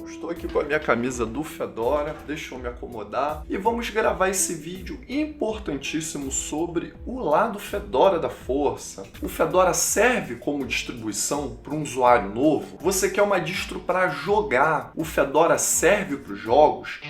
Estou aqui com a minha camisa do Fedora, deixa eu me acomodar e vamos gravar esse vídeo importantíssimo sobre o lado Fedora da força. O Fedora serve como distribuição para um usuário novo? Você quer uma distro para jogar? O Fedora serve para os jogos?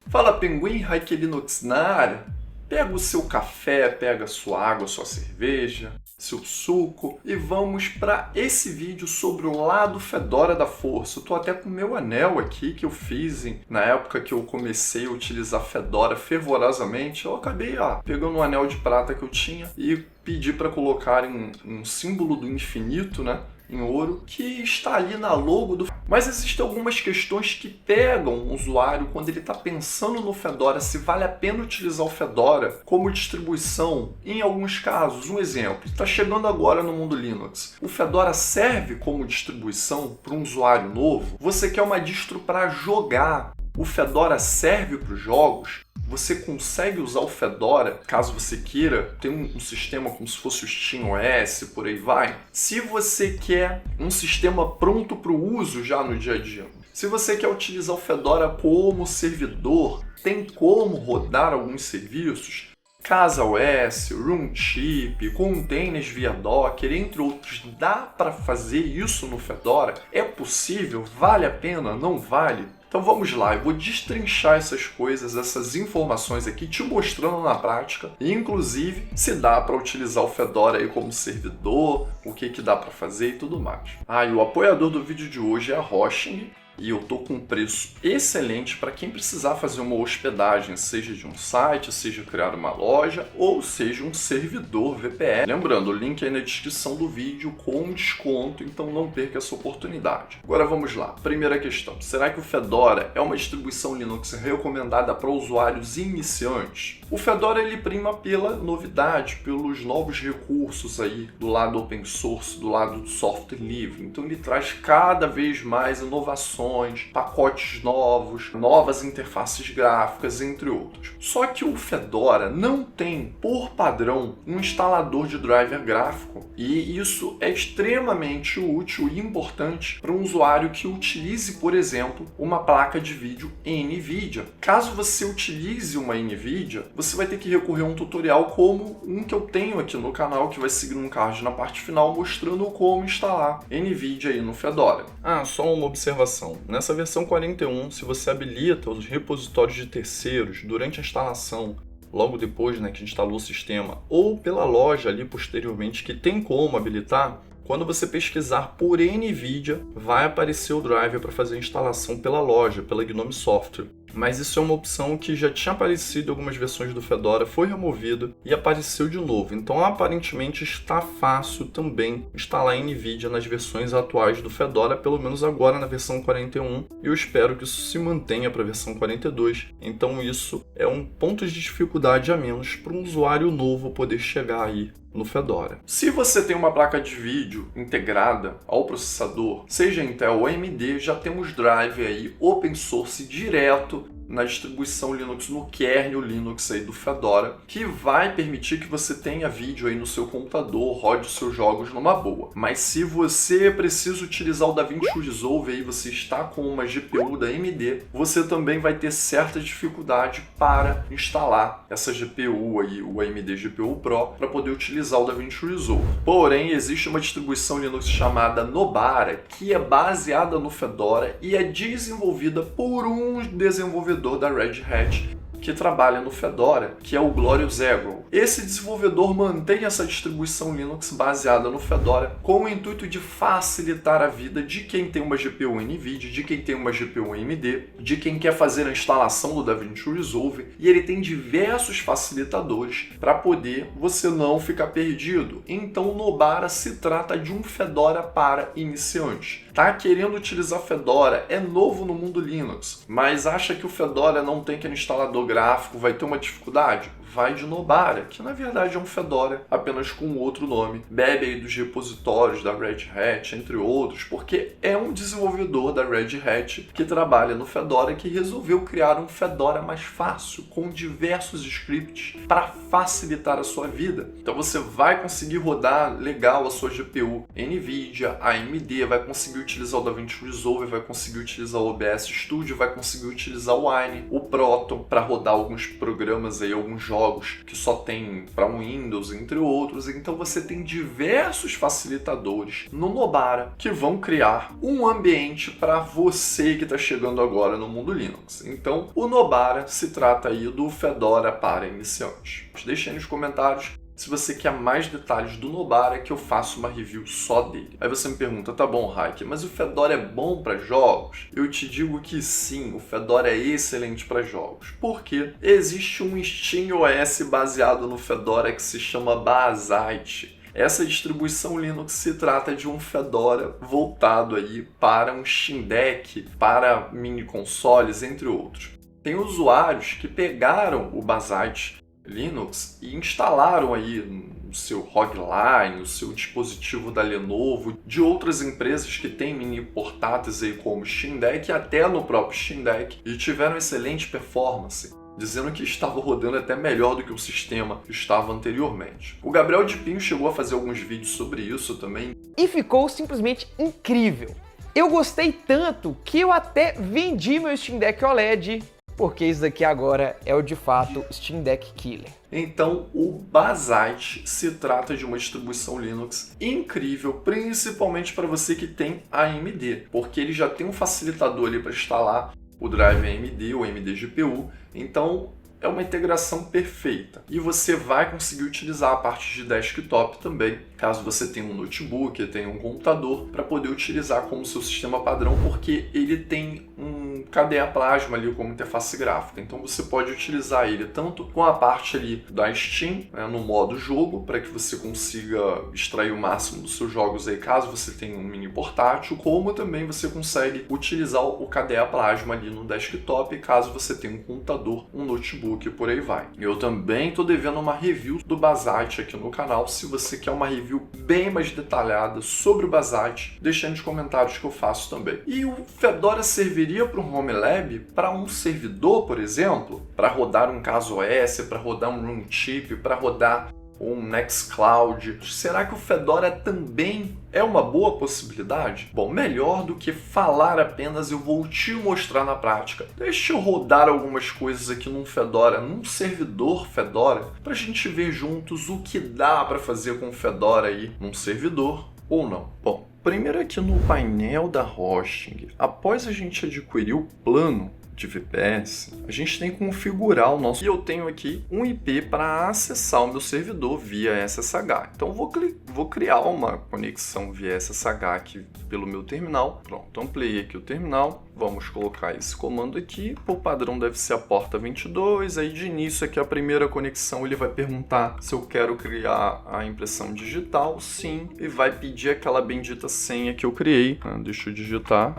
Fala Pinguim, Hike Linux na área. Pega o seu café, pega a sua água, sua cerveja, seu suco e vamos para esse vídeo sobre o lado Fedora da força. Eu tô até com o meu anel aqui que eu fiz na época que eu comecei a utilizar Fedora fervorosamente. Eu acabei pegando um anel de prata que eu tinha e pedi para colocarem um símbolo do infinito, né? Em ouro, que está ali na logo do... Mas existem algumas questões que pegam o usuário quando ele está pensando no Fedora, se vale a pena utilizar o Fedora como distribuição. Em alguns casos, um exemplo, está chegando agora no mundo Linux. O Fedora serve como distribuição para um usuário novo? Você quer uma distro para jogar? O Fedora serve para os jogos? Você consegue usar o Fedora, caso você queira, ter um sistema como se fosse o SteamOS, por aí vai. Se você quer um sistema pronto para o uso já no dia a dia. Se você quer utilizar o Fedora como servidor, tem como rodar alguns serviços. CasaOS, Roomchip, containers via Docker, entre outros. Dá para fazer isso no Fedora? É possível? Vale a pena? Não vale? Então vamos lá, eu vou destrinchar essas coisas, essas informações aqui, te mostrando na prática, e inclusive se dá para utilizar o Fedora aí como servidor, o que dá para fazer e tudo mais. E o apoiador do vídeo de hoje é a Hosting, e eu tô com um preço excelente para quem precisar fazer uma hospedagem, seja de um site, seja criar uma loja, ou seja um servidor VPN. Lembrando, o link aí na descrição do vídeo com desconto, então não perca essa oportunidade. Agora vamos lá. Primeira questão, será que o Fedora é uma distribuição Linux recomendada para usuários iniciantes? O Fedora ele prima pela novidade, pelos novos recursos aí do lado open source, do lado do software livre. Então ele traz cada vez mais inovações, pacotes novos, novas interfaces gráficas, entre outros. Só que o Fedora não tem, por padrão, um instalador de driver gráfico. E isso é extremamente útil e importante para um usuário que utilize, por exemplo, uma placa de vídeo NVIDIA. Caso você utilize uma NVIDIA, você vai ter que recorrer a um tutorial como um que eu tenho aqui no canal, que vai seguir um card na parte final mostrando como instalar NVIDIA aí no Fedora. Só uma observação. Nessa versão 41, se você habilita os repositórios de terceiros durante a instalação, logo depois que instalou o sistema, ou pela loja ali posteriormente que tem como habilitar, quando você pesquisar por NVIDIA, vai aparecer o driver para fazer a instalação pela loja, pela Gnome Software. Mas isso é uma opção que já tinha aparecido em algumas versões do Fedora, foi removido e apareceu de novo. Então, aparentemente, está fácil também instalar NVIDIA nas versões atuais do Fedora, pelo menos agora na versão 41. E eu espero que isso se mantenha para a versão 42. Então, isso é um ponto de dificuldade a menos para um usuário novo poder chegar aí no Fedora. Se você tem uma placa de vídeo integrada ao processador, seja Intel ou AMD, já temos drive aí open source direto na distribuição Linux, no kernel Linux aí do Fedora, que vai permitir que você tenha vídeo aí no seu computador, rode os seus jogos numa boa. Mas se você precisa utilizar o DaVinci Resolve aí, você está com uma GPU da AMD, você também vai ter certa dificuldade para instalar essa GPU aí, o AMD GPU Pro, para poder utilizar o DaVinci Resolve. Porém, existe uma distribuição Linux chamada Nobara, que é baseada no Fedora e é desenvolvida por um desenvolvedor da Red Hat que trabalha no Fedora, que é o Glorious Eagle. Esse desenvolvedor mantém essa distribuição Linux baseada no Fedora com o intuito de facilitar a vida de quem tem uma GPU NVIDIA, de quem tem uma GPU AMD, de quem quer fazer a instalação do DaVinci Resolve, e ele tem diversos facilitadores para poder você não ficar perdido. Então o Nobara se trata de um Fedora para iniciantes. Tá querendo utilizar Fedora, é novo no mundo Linux, mas acha que o Fedora não tem aquele instalador gráfico, vai ter uma dificuldade? vai de Nobara, que na verdade é um Fedora, apenas com outro nome. Bebe aí dos repositórios da Red Hat, entre outros, porque é um desenvolvedor da Red Hat que trabalha no Fedora que resolveu criar um Fedora mais fácil, com diversos scripts para facilitar a sua vida. Então você vai conseguir rodar legal a sua GPU NVIDIA, AMD, vai conseguir utilizar o DaVinci Resolve, vai conseguir utilizar o OBS Studio, vai conseguir utilizar o Wine, o Proton, para rodar alguns programas aí, alguns jogos que só tem para um Windows, entre outros. Então você tem diversos facilitadores no Nobara que vão criar um ambiente para você que está chegando agora no mundo Linux. Então o Nobara se trata aí do Fedora para iniciantes. Deixe aí nos comentários se você quer mais detalhes do Nobara, que eu faço uma review só dele. Aí você me pergunta, tá bom, Raik, mas o Fedora é bom para jogos? Eu te digo que sim, o Fedora é excelente para jogos. Por quê? Existe um SteamOS baseado no Fedora que se chama Basite. Essa distribuição Linux se trata de um Fedora voltado aí para um Steam Deck, para mini consoles, entre outros. Tem usuários que pegaram o Basite Linux e instalaram aí no seu ROG Line, no seu dispositivo da Lenovo, de outras empresas que têm mini portáteis aí como Steam Deck e até no próprio Steam Deck e tiveram excelente performance, dizendo que estava rodando até melhor do que o sistema estava anteriormente. O Gabriel de Pinho chegou a fazer alguns vídeos sobre isso também. E ficou simplesmente incrível. Eu gostei tanto que eu até vendi meu Steam Deck OLED, porque isso daqui agora é o de fato Steam Deck Killer. Então, o Basite se trata de uma distribuição Linux incrível, principalmente para você que tem AMD, porque ele já tem um facilitador ali para instalar o drive AMD, o AMD GPU, então é uma integração perfeita. E você vai conseguir utilizar a parte de desktop também, caso você tenha um notebook, tenha um computador, para poder utilizar como seu sistema padrão, porque ele tem um KDE Plasma ali como interface gráfica. Então você pode utilizar ele tanto com a parte ali da Steam, né, no modo jogo, para que você consiga extrair o máximo dos seus jogos aí, caso você tenha um mini portátil, como também você consegue utilizar o KDE Plasma ali no desktop, caso você tenha um computador, um notebook, e por aí vai. Eu também estou devendo uma review do Basite aqui no canal. Se você quer uma review bem mais detalhada sobre o Basite, deixa aí nos comentários que eu faço também. E o Fedora serviria para um Home Lab, para um servidor, por exemplo, para rodar um CaseOS, para rodar um Roomchip, para rodar um Nextcloud. Será que o Fedora também é uma boa possibilidade? Bom, melhor do que falar apenas, eu vou te mostrar na prática. Deixa eu rodar algumas coisas aqui num Fedora, num servidor Fedora, para a gente ver juntos o que dá para fazer com o Fedora aí num servidor ou não. Bom, primeiro aqui no painel da hosting, após a gente adquirir o plano de VPS, a gente tem que configurar o nosso... E eu tenho aqui um IP para acessar o meu servidor via SSH. Então vou criar uma conexão via SSH aqui pelo meu terminal. Pronto, ampliei aqui o terminal. Vamos colocar esse comando aqui. Por padrão deve ser a porta 22. Aí de início aqui a primeira conexão ele vai perguntar se eu quero criar a impressão digital. Sim. E vai pedir aquela bendita senha que eu criei. Deixa eu digitar.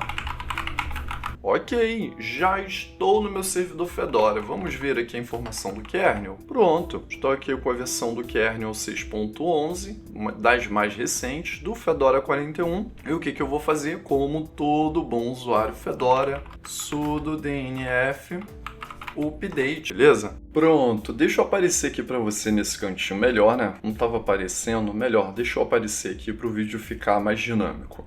Ok, já estou no meu servidor Fedora. Vamos ver aqui a informação do kernel. Pronto, estou aqui com a versão do kernel 6.11, uma das mais recentes, do Fedora 41. E o que eu vou fazer? Como todo bom usuário Fedora, sudo dnf update, beleza? Pronto, deixa eu aparecer aqui para você nesse cantinho melhor, né? Não estava aparecendo, melhor, deixa eu aparecer aqui para o vídeo ficar mais dinâmico.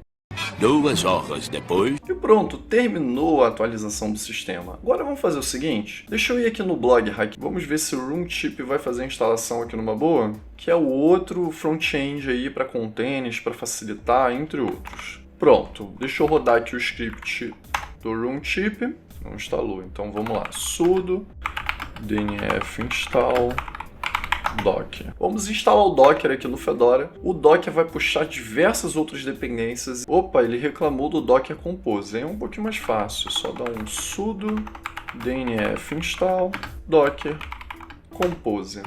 2 horas depois. E pronto, terminou a atualização do sistema. Agora vamos fazer o seguinte, deixa eu ir aqui no blog Hack, vamos ver se o Roomchip vai fazer a instalação aqui numa boa, que é o outro front-end aí para containers, para facilitar, entre outros. Pronto, deixa eu rodar aqui o script do Roomchip, não instalou, então vamos lá, sudo dnf install Docker. Vamos instalar o Docker aqui no Fedora. O Docker vai puxar diversas outras dependências. Opa, ele reclamou do Docker Compose. É um pouquinho mais fácil. Só dar um sudo dnf install Docker Compose.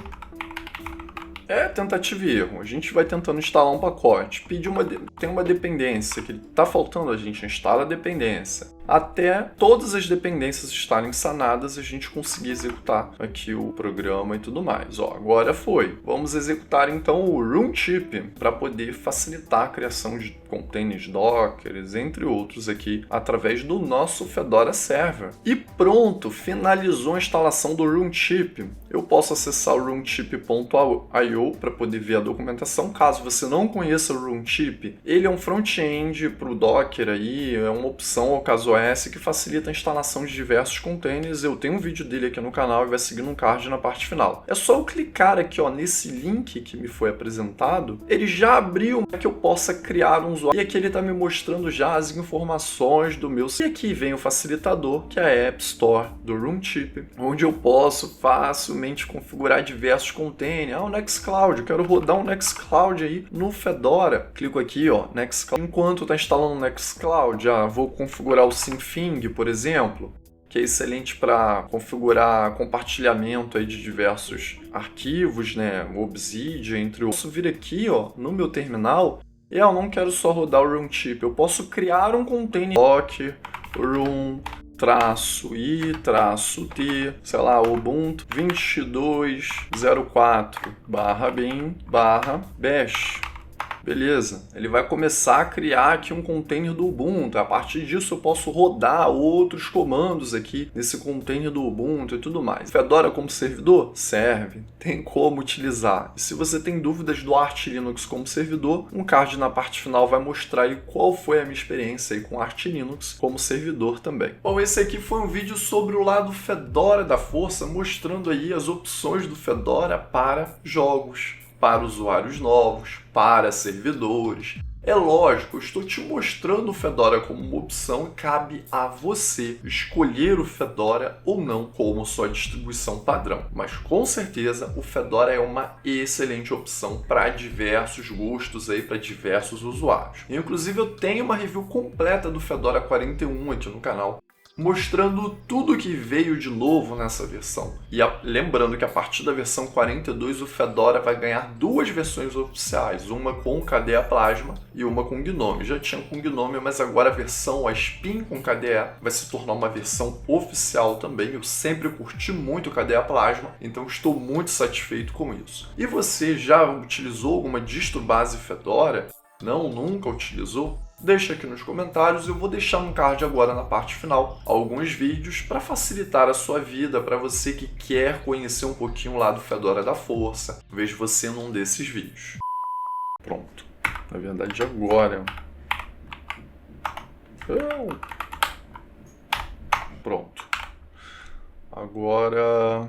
É tentativa e erro. A gente vai tentando instalar um pacote. Tem uma dependência que tá faltando, a gente instala a dependência. Até todas as dependências estarem sanadas, a gente conseguir executar aqui o programa e tudo mais. Ó, agora foi. Vamos executar então o Roomtip para poder facilitar a criação de containers Docker, entre outros aqui, através do nosso Fedora Server. E pronto, finalizou a instalação do Roomtip. Eu posso acessar o roomtip.io para poder ver a documentação. Caso você não conheça o Roomtip, ele é um front-end para o Docker aí, é uma opção ao caso OS que facilita a instalação de diversos containers. Eu tenho um vídeo dele aqui no canal e vai seguir um card na parte final. É só eu clicar aqui ó, nesse link que me foi apresentado, ele já abriu para que eu possa criar um usuário. E aqui ele está me mostrando já as informações do meu... E aqui vem o facilitador, que é a App Store do Roomtip, onde eu posso facilmente configurar diversos containers. O Nextcloud, eu quero rodar um Nextcloud aí no Fedora. Clico aqui, ó, Nextcloud. Enquanto está instalando o Nextcloud, já vou configurar o Synfig, por exemplo, que é excelente para configurar compartilhamento aí de diversos arquivos, né, Obsidian, entre outros. Posso vir aqui, ó, no meu terminal, e eu não quero só rodar o Roomtip, eu posso criar um container Docker, room, -i-t, sei lá, Ubuntu 22.04/bin/bash. Beleza, ele vai começar a criar aqui um container do Ubuntu. A partir disso eu posso rodar outros comandos aqui nesse container do Ubuntu e tudo mais. Fedora como servidor? Serve, tem como utilizar. E se você tem dúvidas do Arch Linux como servidor, um card na parte final vai mostrar aí qual foi a minha experiência aí com Arch Linux como servidor também. Bom, esse aqui foi um vídeo sobre o lado Fedora da força, mostrando aí as opções do Fedora para jogos, para usuários novos, para servidores. É lógico, eu estou te mostrando o Fedora como uma opção e cabe a você escolher o Fedora ou não como sua distribuição padrão. Mas com certeza o Fedora é uma excelente opção para diversos gostos aí, para diversos usuários. Inclusive eu tenho uma review completa do Fedora 41 aqui no canal, mostrando tudo que veio de novo nessa versão. E lembrando que a partir da versão 42 o Fedora vai ganhar duas versões oficiais, uma com KDE Plasma e uma com GNOME. Já tinha com GNOME, mas agora a versão, a Spin com KDE, vai se tornar uma versão oficial também. Eu sempre curti muito o KDE Plasma, então estou muito satisfeito com isso. E você já utilizou alguma distro base Fedora? Não, nunca utilizou? Deixa aqui nos comentários, eu vou deixar um card agora na parte final alguns vídeos para facilitar a sua vida, para você que quer conhecer um pouquinho lá do Fedora da força. Vejo você num desses vídeos. Pronto. Na verdade agora. Pronto. Agora...